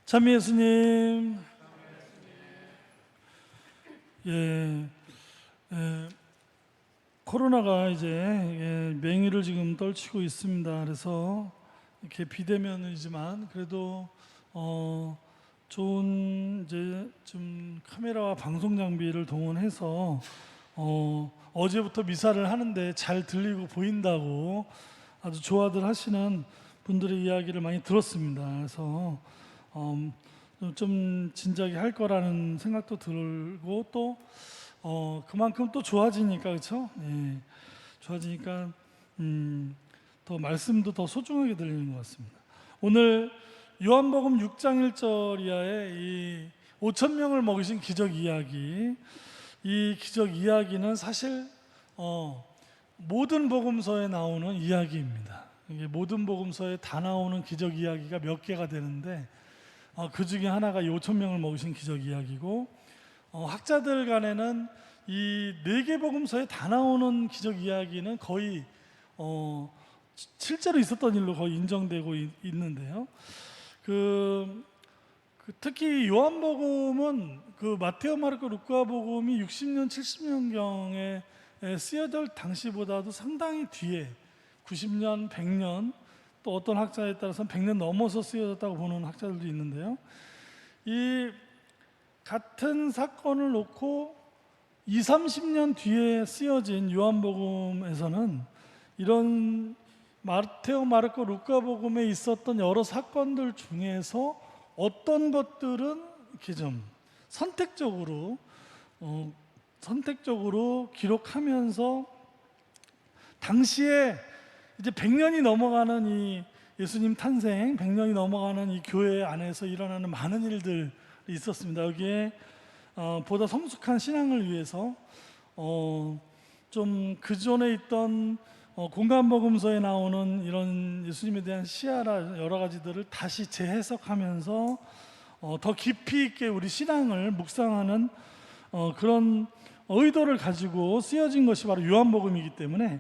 참 예수님, 예, 예, 코로나가 이제 맹위를 지금 떨치고 있습니다. 그래서 이렇게 비대면이지만 그래도 좋은 이제 좀 카메라와 방송 장비를 동원해서 어제부터 미사를 하는데 잘 들리고 보인다고 아주 좋아들 하시는 분들의 이야기를 많이 들었습니다. 그래서 좀 진작에 할 거라는 생각도 들고 또 그만큼 또 좋아지니까 그렇죠? 예, 좋아지니까 더 말씀도 더 소중하게 들리는 것 같습니다. 오늘 요한복음 6장 1절 이하의 이 5천 명을 먹이신 기적 이야기, 이 기적 이야기는 사실 모든 복음서에 나오는 이야기입니다. 이게 모든 복음서에 다 나오는 기적 이야기가 몇 개가 되는데 그 중에 하나가 이 5천 명을 먹이신 기적 이야기고, 학자들 간에는 이 4개 복음서에 다 나오는 기적 이야기는 거의 실제로 있었던 일로 거의 인정되고 있는데요. 특히 요한복음은 그 마테오, 마르코, 루카복음이 60년, 70년경에 쓰여질 당시보다도 상당히 뒤에 90년, 100년, 또 어떤 학자에 따라서는 100년 넘어서 쓰여졌다고 보는 학자들도 있는데요. 이 같은 사건을 놓고 20, 30년 뒤에 쓰여진 요한복음에서는 이런 마테오, 마르코, 루카복음에 있었던 여러 사건들 중에서 어떤 것들은 이렇게 좀 선택적으로 기록하면서 당시에 이제 100년이 넘어가는 이 예수님 탄생, 100년이 넘어가는 이 교회 안에서 일어나는 많은 일들이 있었습니다. 여기에 보다 성숙한 신앙을 위해서 좀 그전에 있던 공간복음서에 나오는 이런 예수님에 대한 시야라 여러 가지들을 다시 재해석하면서 더 깊이 있게 우리 신앙을 묵상하는 그런 의도를 가지고 쓰여진 것이 바로 요한복음이기 때문에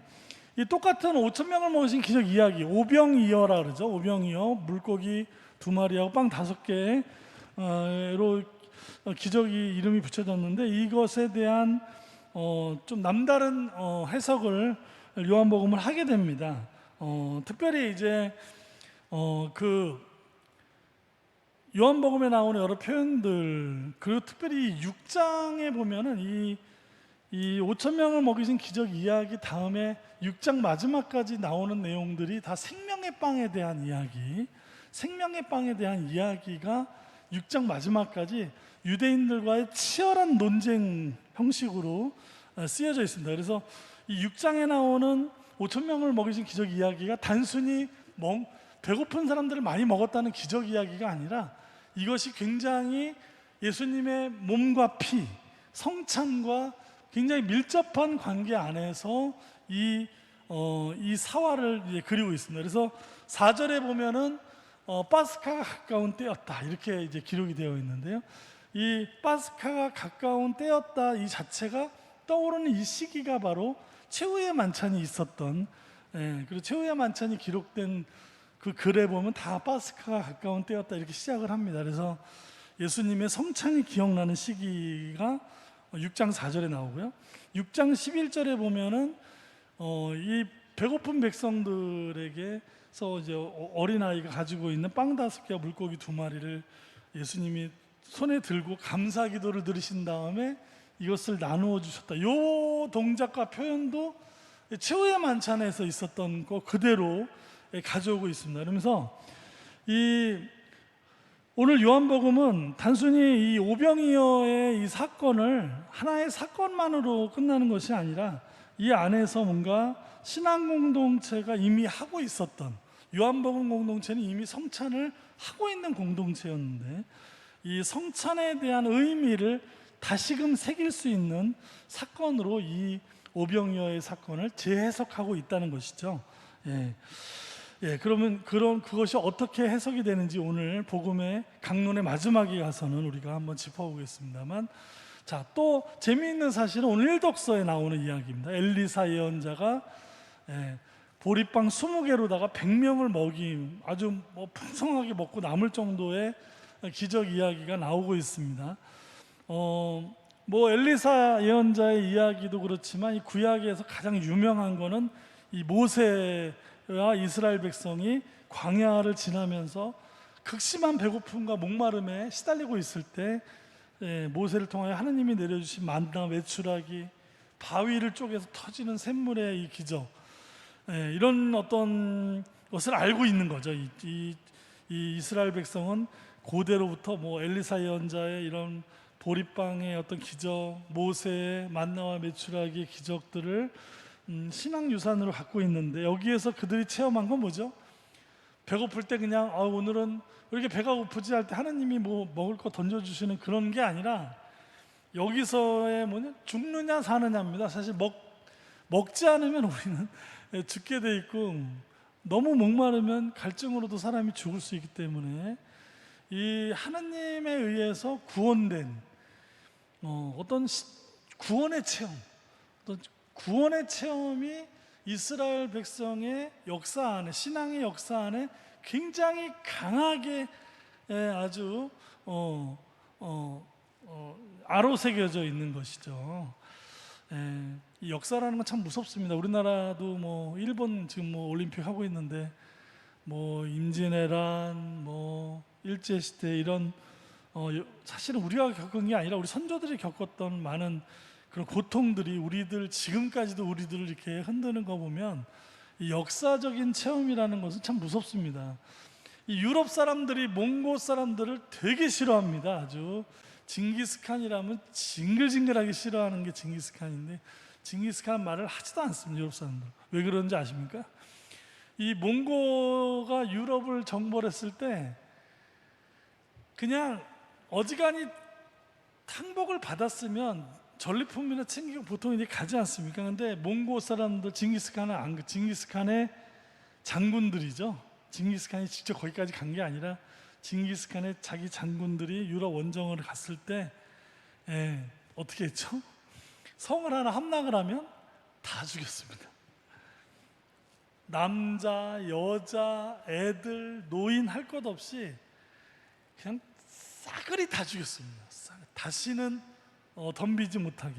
이 똑같은 5천 명을 먹이신 기적 이야기, 오병이어라 그러죠. 오병이어, 물고기 2마리하고 빵 5개로 기적이 이름이 붙여졌는데, 이것에 대한 좀 남다른 해석을 요한복음을 하게 됩니다. 특별히 이제 그 요한복음에 나오는 여러 표현들, 그리고 특별히 6장에 보면은 이 5천 명을 먹이신 기적 이야기 다음에 6장 마지막까지 나오는 내용들이 다 생명의 빵에 대한 이야기, 생명의 빵에 대한 이야기가 6장 마지막까지 유대인들과의 치열한 논쟁 형식으로 쓰여져 있습니다. 그래서 이 6장에 나오는 5천 명을 먹이신 기적 이야기가 단순히 배고픈 사람들을 많이 먹었다는 기적 이야기가 아니라 이것이 굉장히 예수님의 몸과 피, 성찬과 굉장히 밀접한 관계 안에서 이 사화를 이제 그리고 있습니다. 그래서 4절에 보면은 파스카가 가까운 때였다 이렇게 이제 기록이 되어 있는데요. 이 파스카가 가까운 때였다 이 자체가 떠오르는 이 시기가 바로 최후의 만찬이 있었던, 그리고 최후의 만찬이 기록된 그 글에 보면 다 파스카가 가까운 때였다 이렇게 시작을 합니다. 그래서 예수님의 성찬이 기억나는 시기가 6장 4절에 나오고요. 6장 11절에 보면은 이 배고픈 백성들에게서 이제 어린아이가 가지고 있는 빵 5개와 물고기 2마리를 예수님이 손에 들고 감사 기도를 드리신 다음에 이것을 나누어 주셨다. 이 동작과 표현도 최후의 만찬에서 있었던 거 그대로 가져오고 있습니다. 그러면서 오늘 요한복음은 단순히 이 오병이어의 이 사건을 하나의 사건만으로 끝나는 것이 아니라 이 안에서 뭔가 신앙 공동체가 이미 하고 있었던, 요한복음 공동체는 이미 성찬을 하고 있는 공동체였는데 이 성찬에 대한 의미를 다시금 새길 수 있는 사건으로 이 오병이어의 사건을 재해석하고 있다는 것이죠. 그러면 그것이 어떻게 해석이 되는지 오늘 복음의 강론의 마지막에 가서는 우리가 한번 짚어보겠습니다만, 자, 또 재미있는 사실은 오늘 일독서에 나오는 이야기입니다. 엘리사 예언자가 보리빵 20개로다가 100명을 아주 풍성하게 먹고 남을 정도의 기적 이야기가 나오고 있습니다. 뭐 엘리사 예언자의 이야기도 그렇지만 이 구약에서 가장 유명한 거는 이 모세와 이스라엘 백성이 광야를 지나면서 극심한 배고픔과 목마름에 시달리고 있을 때 모세를 통하여 하느님이 내려주신 만나, 메추라기, 바위를 쪼개서 터지는 샘물의 이 기적, 이런 어떤 것을 알고 있는 거죠. 이 이스라엘 백성은 고대로부터 뭐 엘리사 예언자의 이런 보리빵의 어떤 기적, 모세의 만나와 메추라기의 기적들을 신앙 유산으로 갖고 있는데, 여기에서 그들이 체험한 건 뭐죠? 배고플 때 그냥 오늘은 왜 이렇게 배가 고프지 할 때 하나님이 뭐 먹을 거 던져주시는 그런 게 아니라, 여기서의 뭐냐, 죽느냐 사느냐입니다. 사실 먹지 않으면 우리는 죽게 돼 있고, 너무 목마르면 갈증으로도 사람이 죽을 수 있기 때문에 이 하나님에 의해서 구원된 어떤 구원의 체험, 어떤 구원의 체험이 이스라엘 백성의 역사 안에, 신앙의 역사 안에 굉장히 강하게 아주 아로새겨져 있는 것이죠. 이 역사라는 건 참 무섭습니다. 우리나라도 뭐 일본 지금 뭐 올림픽 하고 있는데 뭐 임진왜란, 뭐 일제시대 이런 사실은 우리가 겪은 게 아니라 우리 선조들이 겪었던 많은 그런 고통들이 우리들 지금까지도 우리들을 이렇게 흔드는 거 보면 이 역사적인 체험이라는 것은 참 무섭습니다. 이 유럽 사람들이 몽고 사람들을 되게 싫어합니다. 아주 징기스칸이라면 징글징글하게 싫어하는 게 징기스칸인데, 징기스칸 말을 하지도 않습니다. 유럽 사람들. 왜 그런지 아십니까? 이 몽고가 유럽을 정벌했을 때 그냥 어지간히 탕복을 받았으면 전리품이나 챙기고 보통 이제 가지 않습니까? 근데 몽고 사람들, 징기스칸의 장군들이죠. 징기스칸이 직접 거기까지 간 게 아니라 징기스칸의 자기 장군들이 유럽 원정을 갔을 때 어떻게 했죠? 성을 하나 함락을 하면 다 죽였습니다. 남자, 여자, 애들, 노인 할 것 없이 그냥 싸그리 다 죽였습니다. 다시는 덤비지 못하게.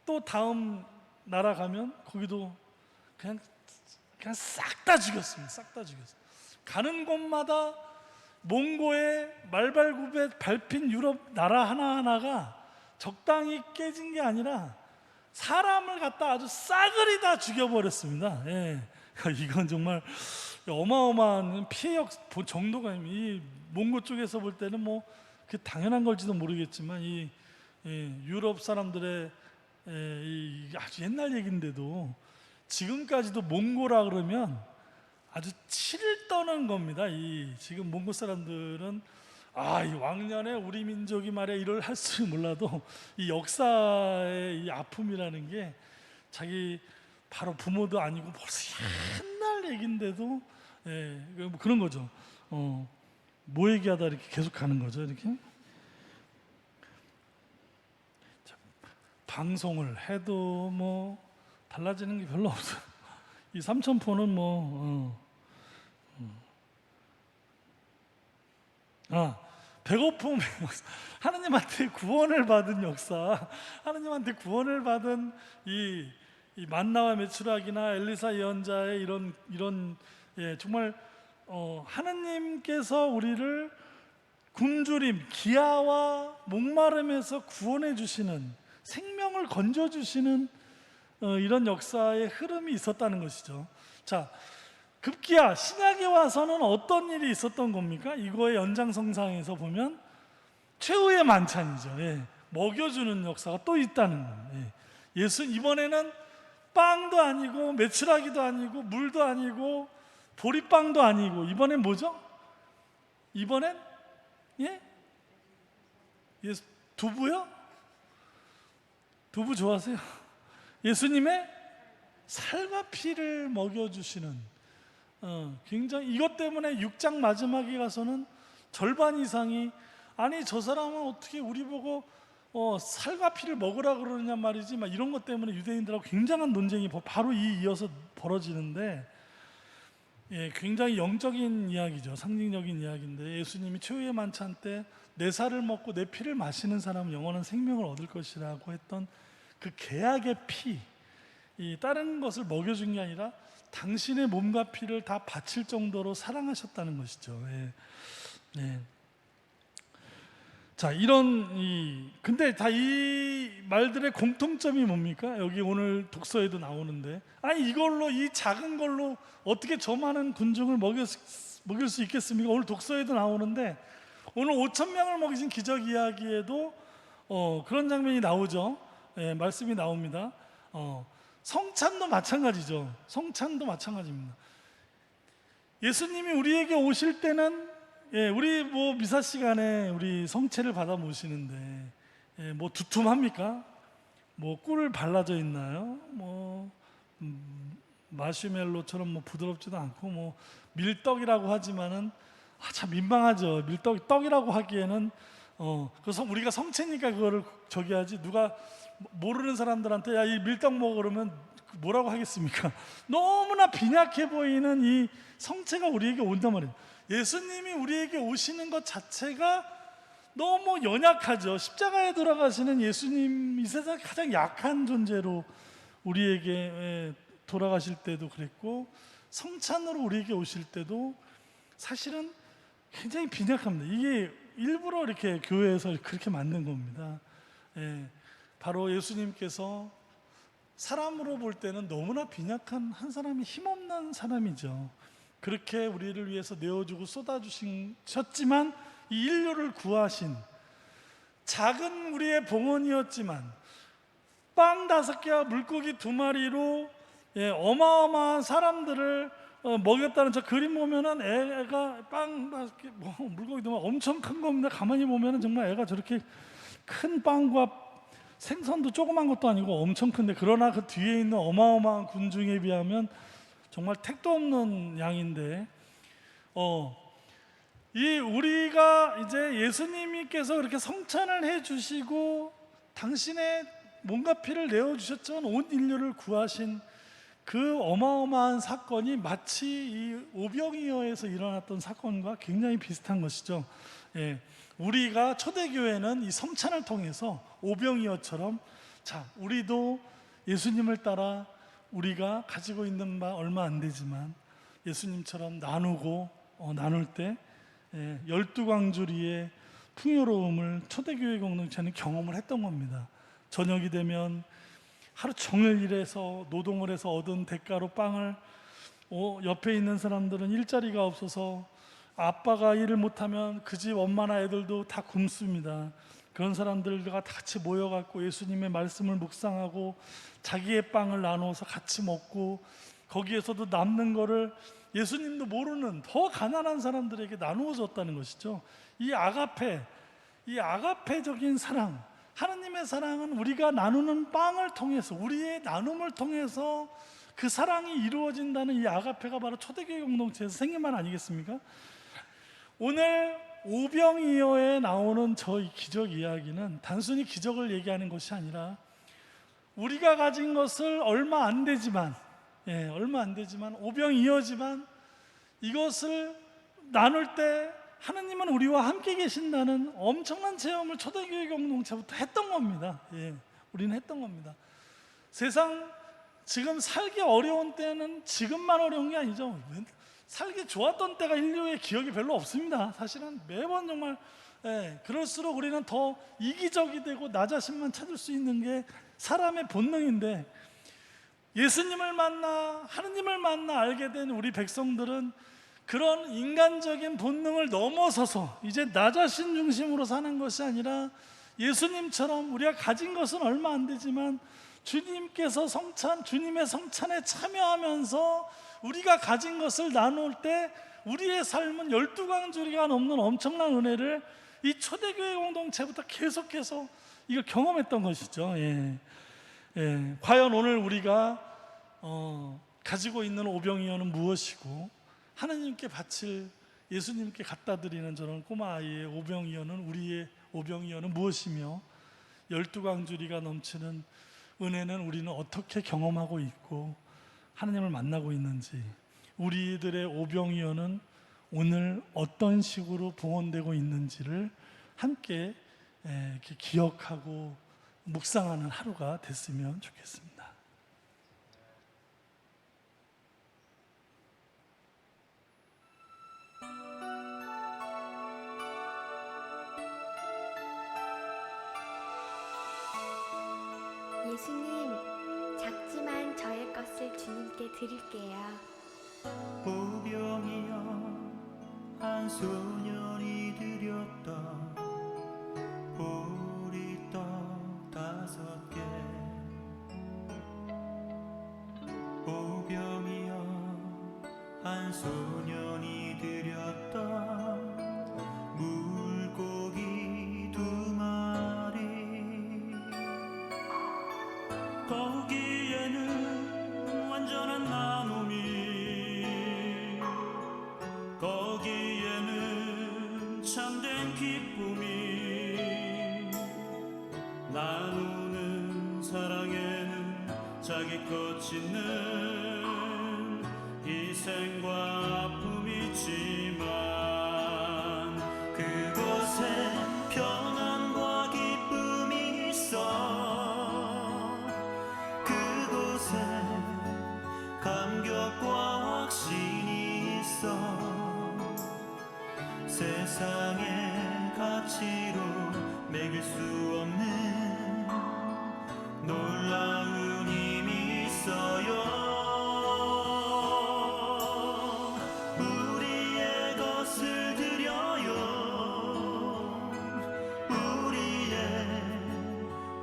또 다음 나라 가면 거기도 그냥 싹 다 죽였습니다. 싹 다 죽였어요. 가는 곳마다 몽고의 말발굽에 밟힌 유럽 나라 하나하나가 적당히 깨진 게 아니라 사람을 갖다 아주 싸그리 다 죽여버렸습니다. 이건 정말 어마어마한 피해 정도가, 이 몽고 쪽에서 볼 때는 뭐 그 당연한 걸지도 모르겠지만 이 유럽 사람들의 아주 옛날 얘기인데도 지금까지도 몽고라 그러면 아주 치를 떠는 겁니다. 지금 몽고 사람들은 이 왕년에 우리 민족이 말이야 이걸 할 줄 몰라도 이 역사의 이 아픔이라는 게 자기 바로 부모도 아니고 벌써 옛날 얘기인데도 뭐 그런 거죠. 뭐 얘기하다 이렇게 계속 가는 거죠. 이렇게 방송을 해도 뭐 달라지는 게 별로 없어요. 이 삼천포는 뭐 배고픔, 하나님한테 구원을 받은 역사, 하나님한테 구원을 받은 이 만나와 메추라기나 엘리사 예언자의 이런 정말 하나님께서 우리를 굶주림, 기아와 목마름에서 구원해 주시는, 생명을 건져 주시는 이런 역사의 흐름이 있었다는 것이죠. 자, 급기야 신약에 와서는 어떤 일이 있었던 겁니까? 이거의 연장선상에서 보면 최후의 만찬이죠. 먹여주는 역사가 또 있다는 거예요. 예수 이번에는 빵도 아니고 메추라기도 아니고 물도 아니고 보리빵도 아니고, 이번엔 뭐죠? 이번엔 두부요? 두부 좋아하세요? 예수님의 살과 피를 먹여주시는, 굉장히 이것 때문에 6장 마지막에 가서는 절반 이상이 아니 저 사람은 어떻게 우리 보고 살과 피를 먹으라 그러느냐 말이지, 막 이런 것 때문에 유대인들하고 굉장한 논쟁이 바로 이어서 벌어지는데, 굉장히 영적인 이야기죠. 상징적인 이야기인데 예수님이 최후의 만찬 때 내 살을 먹고 내 피를 마시는 사람은 영원한 생명을 얻을 것이라고 했던 그 계약의 피, 다른 것을 먹여준 게 아니라 당신의 몸과 피를 다 바칠 정도로 사랑하셨다는 것이죠. 예. 자, 근데 다 이 말들의 공통점이 뭡니까? 여기 오늘 독서에도 나오는데, 아니, 이 작은 걸로 어떻게 저 많은 군중을 먹일 수 있겠습니까? 오늘 독서에도 나오는데, 오늘 5천 명을 먹이신 기적 이야기에도 그런 장면이 나오죠. 말씀이 나옵니다. 성찬도 마찬가지죠. 성찬도 마찬가지입니다. 예수님이 우리에게 오실 때는 우리 미사 시간에 우리 성체를 받아 모시는데 두툼합니까? 꿀을 발라져 있나요? 마시멜로처럼 부드럽지도 않고 밀떡이라고 하지만은 참 민망하죠. 떡이라고 하기에는 그래서 우리가 성체니까 그거를 저기 하지, 누가 모르는 사람들한테 야, 이 밀떡 먹어 그러면 뭐라고 하겠습니까? 너무나 빈약해 보이는 이 성체가 우리에게 온단 말이에요. 예수님이 우리에게 오시는 것 자체가 너무 연약하죠. 십자가에 돌아가시는 예수님, 이 세상 가장 약한 존재로 우리에게 돌아가실 때도 그랬고, 성찬으로 우리에게 오실 때도 사실은 굉장히 빈약합니다. 이게 일부러 이렇게 교회에서 그렇게 만든 겁니다. 바로 예수님께서 사람으로 볼 때는 너무나 빈약한 한 사람이, 힘없는 사람이죠. 그렇게 우리를 위해서 내어주고 쏟아주셨지만 이 인류를 구하신, 작은 우리의 봉헌이었지만 빵 5개와 물고기 2마리로 어마어마한 사람들을 먹였다는 저 그림 보면은 애가 빵 물고기 2마리 엄청 큰 겁니다. 가만히 보면은 정말 애가 저렇게 큰 빵과 생선도 조그만 것도 아니고 엄청 큰데, 그러나 그 뒤에 있는 어마어마한 군중에 비하면 정말 택도 없는 양인데, 우리가 이제 예수님께서 그렇게 성찬을 해주시고 당신의 몸과 피를 내어주셨지만 온 인류를 구하신 그 어마어마한 사건이 마치 이 오병이어에서 일어났던 사건과 굉장히 비슷한 것이죠. 우리가 초대교회는 이 성찬을 통해서 오병이어처럼, 자, 우리도 예수님을 따라 우리가 가지고 있는 바 얼마 안 되지만 예수님처럼 나눌 때 12광주리의 풍요로움을 초대교회 공동체는 경험을 했던 겁니다. 저녁이 되면 하루 종일 일해서 노동을 해서 얻은 대가로 빵을, 옆에 있는 사람들은 일자리가 없어서 아빠가 일을 못하면 그 집 엄마나 애들도 다 굶습니다. 그런 사람들과 같이 모여갖고 예수님의 말씀을 묵상하고 자기의 빵을 나누어서 같이 먹고, 거기에서도 남는 거를 예수님도 모르는 더 가난한 사람들에게 나누어 줬다는 것이죠. 이 아가페적인 사랑, 하나님의 사랑은 우리가 나누는 빵을 통해서, 우리의 나눔을 통해서 그 사랑이 이루어진다는 이 아가페가 바로 초대교회 공동체에서 생긴 말 아니겠습니까? 오늘 오병이어에 나오는 저 기적 이야기는 단순히 기적을 얘기하는 것이 아니라 우리가 가진 것을 얼마 안 되지만 오병이어지만 이것을 나눌 때 하나님은 우리와 함께 계신다는 엄청난 체험을 초대교회 공동체부터 했던 겁니다. 우리는 했던 겁니다. 세상 지금 살기 어려운 때는 지금만 어려운 게 아니죠. 살기 좋았던 때가 인류의 기억이 별로 없습니다. 사실은 매번 정말 그럴수록 우리는 더 이기적이 되고 나 자신만 찾을 수 있는 게 사람의 본능인데, 예수님을 만나 하느님을 만나 알게 된 우리 백성들은 그런 인간적인 본능을 넘어서서 이제 나 자신 중심으로 사는 것이 아니라 예수님처럼 우리가 가진 것은 얼마 안 되지만 주님께서 주님의 성찬에 참여하면서 우리가 가진 것을 나눌 때 우리의 삶은 12광주리가 넘는 엄청난 은혜를 이 초대교회 공동체부터 계속해서 이걸 경험했던 것이죠. 과연 오늘 우리가 가지고 있는 오병이어는 무엇이고, 하나님께 바칠, 예수님께 갖다 드리는 저런 꼬마 아이의 오병이어는, 우리의 오병이어는 무엇이며, 12광주리가 넘치는 은혜는 우리는 어떻게 경험하고 있고 하나님을 만나고 있는지, 우리들의 오병이어는 오늘 어떤 식으로 봉헌되고 있는지를 함께 이렇게 기억하고 묵상하는 하루가 됐으면 좋겠습니다. 예수님, 작지만 저의 것을 주님께 드릴게요. 오병이어 한 소년이 드렸던 보리떡 5개. 오병이어 한 소년이 드렸던 물고기 2마리. 거기에는 완전한 나눔이, 거기에는 참된 기쁨이, 나누는 사랑에는 자기 것 짓는 희생과 아픔이 있지만, 그곳에 평안과 기쁨이 있어. 그곳에 감격과 확신이 있어. 세상의 가치로 매길 수 없는 놀라운 힘이 있어요. 우리의 것을 드려요. 우리의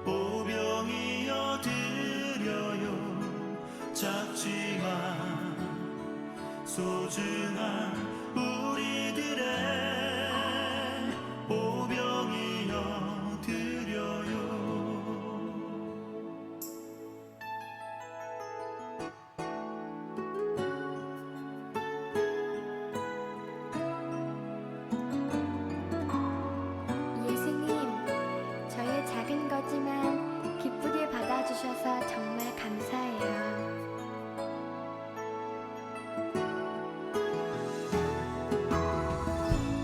오병이어 드려요. 작지만 소중한 우리들의 오병이어 드려요. 예수님, 저의 작은 거지만 기쁘게 받아주셔서 정말 감사해요.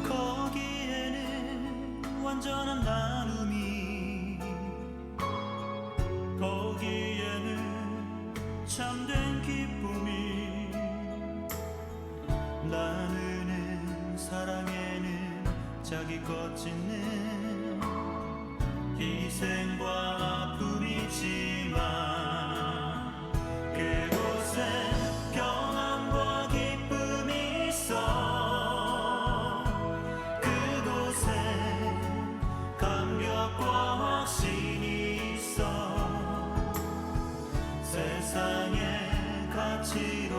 거기에는 완전한 나눔이, 거기에는 참된 기쁨이, 나누는 사랑에는 자기 것 짓는 희생과 아픔이지만, 그곳에 평안과 기쁨이 있어. 그곳에 감격과 확신이 있어. 세상의 가치로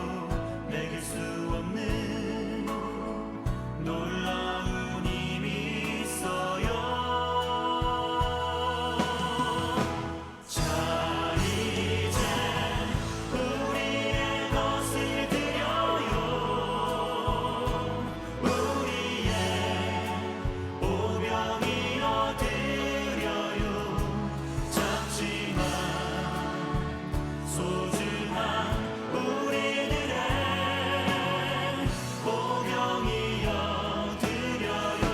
매길 수 없는 놀라운 힘이 있어요. 자, 이제 우리의 것을 드려요. 우리의 오병이어 드려요. 작지만 소중한 우리들의 오병이어 드려요.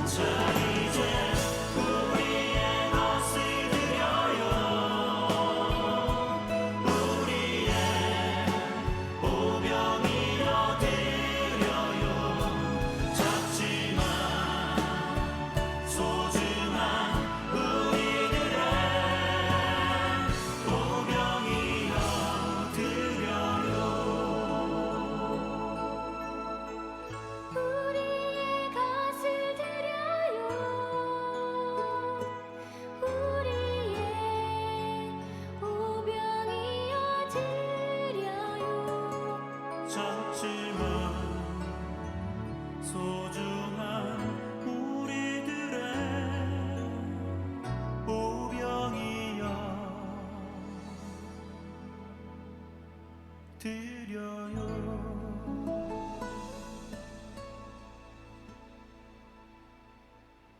자, 이제 우리의 것을 드려요. 우리의 오병이어 드려요. 작지만 소중한 우리들의 오병이어 드려요. 우리의 것을 드려요. 우리의 오병이어 드려요. 작지만 소중한 우리들의 오병이어 드려요.